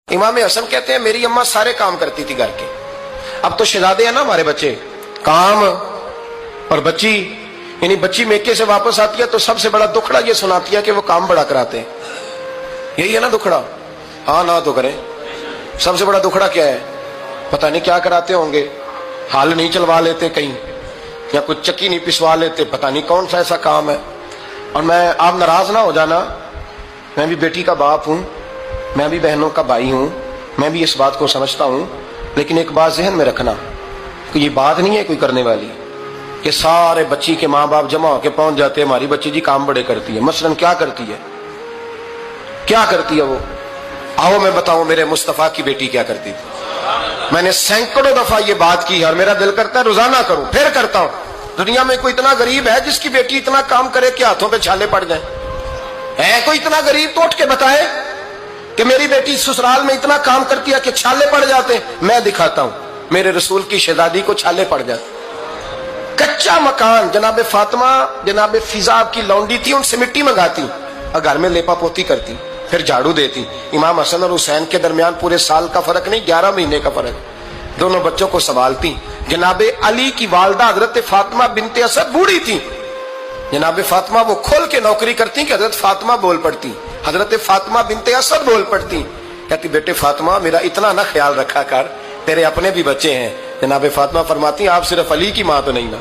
इमाम हसन कहते हैं मेरी अम्मा सारे काम करती थी घर के। अब तो शहजादे हैं ना हमारे बच्चे, काम और बच्ची, यानी बच्ची मेके से वापस आती है तो सबसे बड़ा दुखड़ा ये सुनाती है कि वो काम बड़ा कराते हैं। यही है ना दुखड़ा? हाँ ना तो करें। सबसे बड़ा दुखड़ा क्या है? पता नहीं क्या कराते होंगे, हाल नहीं चलवा लेते कहीं, या कुछ चक्की नहीं पिसवा लेते, पता नहीं कौन सा ऐसा काम है। और मैं, आप नाराज ना हो जाना, मैं भी बेटी का बाप हूं, मैं भी बहनों का भाई हूं, मैं भी इस बात को समझता हूं, लेकिन एक बात जहन में रखना कि ये बात नहीं है कोई करने वाली कि सारे बच्ची के माँ बाप जमा होकर पहुंच जाते हैं हमारी बच्ची जी काम बड़े करती है। मसलन क्या करती है, क्या करती है वो? आओ मैं बताऊं मेरे मुस्तफा की बेटी क्या करती थी। मैंने सैकड़ों दफा ये बात की और मेरा दिल करता है रोजाना करूं, फिर करता हूं। दुनिया में कोई इतना गरीब है जिसकी बेटी इतना काम करे कि हाथों पे छाले पड़ जाए? है कोई इतना गरीब तो उठ के बताए कि मेरी बेटी ससुराल में इतना काम करती है कि छाले पड़ जाते? मैं दिखाता हूं, मेरे रसूल की शहजादी को छाले पड़ जाते। कच्चा मकान, जनाबे फातिमा जनाबे फिजा की लौंडी थी, उनसे मिट्टी मंगाती और घर में लेपा पोती करती, फिर झाड़ू देती। इमाम हसन और हुसैन के दरमियान पूरे साल का फर्क नहीं, 11 महीने का फर्क। दोनों बच्चों को संभालती। जनाबे अली की वालदा हजरत फातिमा बिनते असद बूढ़ी थी, जनाबे फातिमा वो खोल के नौकरी करती कि हजरत फातिमा बोल पड़ती, हजरत फातिमा बिनते असद बोल पड़ती। कहती बेटे फातिमा मेरा इतना ना ख्याल रखा कर, तेरे अपने भी बच्चे हैं। जनाबे फातिमा फरमाती आप सिर्फ अली की माँ तो नहीं ना,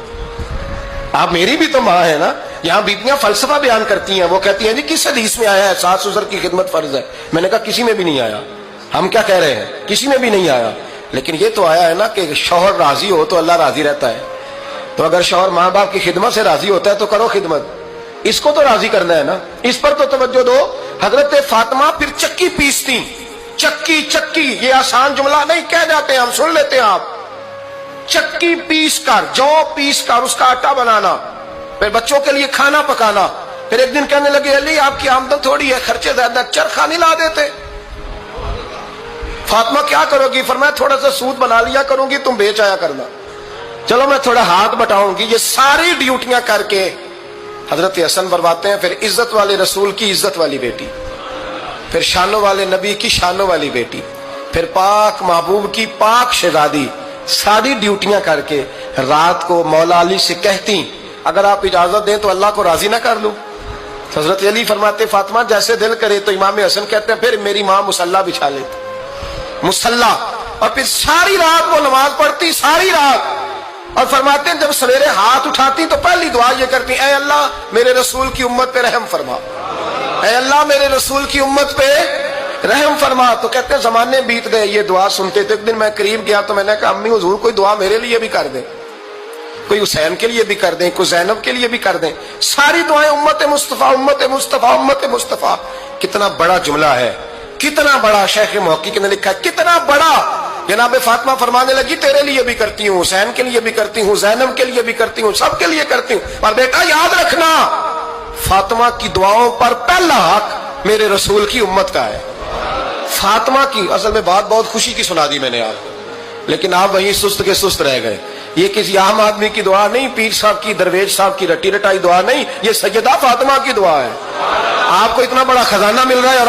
आप मेरी भी तो माँ है ना। यहाँ बीबियां फलसफा बयान करती हैं, वो कहती हैं जी किस हदीस में आया है सास ससुर की खिदमत फर्ज है? मैंने कहा किसी में भी नहीं आया। हम क्या कह रहे हैं, किसी में भी नहीं आया, लेकिन ये तो आया है ना कि शौहर राजी हो तो अल्लाह राजी रहता है। तो अगर शौहर माँ बाप की खिदमत से राजी होता है तो करो खिदमत, इसको तो राजी करना है ना, इस पर तो तवज्जो दो। हजरत फातिमा फिर चक्की पीसती। चक्की चक्की ये आसान जुमला नहीं कह जाते, हम सुन लेते हैं आप। चक्की पीस कर, जौ पीस कर उसका आटा बनाना, फिर बच्चों के लिए खाना पकाना। फिर एक दिन कहने लगे अली आपकी आमदन थोड़ी है, खर्चे ज्यादा, चरखा नहीं ला देते? फातिमा क्या करोगी? फरमाया थोड़ा सा सूद बना लिया करूंगी, तुम बेच आया करना। चलो मैं थोड़ा हाथ बटाऊंगी। ये सारी ड्यूटियां करके हजरत हसन फरमाते हैं फिर इज्जत वाले रसूल की इज्जत वाली बेटी, फिर शानों वाले नबी की शानों वाली बेटी, फिर पाक महबूब की पाक शहजादी, सारी ड्यूटियां करके रात को मौला अली से कहती अगर आप इजाजत दें तो अल्लाह को राजी ना कर लूं? हजरत अली फरमाते फातिमा जैसे दिल करे। तो इमाम हसन कहते हैं फिर मेरी माँ मुसल्ला बिछा लेती, मुसल्ला, और फिर सारी रात वो नमाज पढ़ती, सारी रात। और फरमाते हैं जब सवेरे हाथ उठाती तो पहली दुआ ये करती ऐ अल्लाह मेरे रसूल की उम्मत पे रहम फरमा, ऐ अल्लाह मेरे रसूल की उम्मत पे रहम फरमा। तो कहते हैं जमाने बीत गए ये दुआ सुनते। तो एक दिन मैं करीब गया तो मैंने कहा अम्मी हुजूर कोई दुआ मेरे लिए भी कर दे, कोई हुसैन के लिए भी कर दें, कोई ज़ैनब के लिए भी कर दें। सारी दुआएं उम्मत मुस्तफा उम्मत मुस्तफा उम्मत मुस्तफा। कितना बड़ा जुमला है, कितना बड़ा शेख मुहक्किक ने लिखा है, कितना बड़ा। जनाबे फातिमा फरमाने लगी तेरे लिए भी करती हूँ, हुसैन के लिए भी करती हूँ, ज़ैनब के लिए भी करती हूँ, सबके लिए करती हूँ। पर बेटा याद रखना फातिमा की दुआओं पर पहला हक मेरे रसूल की उम्मत का है। फातिमा की असल में बात बहुत खुशी की सुना दी मैंने आपको, लेकिन आप वहीं सुस्त के सुस्त रह गए। ये किसी आम आदमी की दुआ नहीं, पीर साहब की दरवेश साहब की रटी रटाई दुआ नहीं, ये सैयदा फातिमा की दुआ है। आपको इतना बड़ा खजाना मिल रहा है और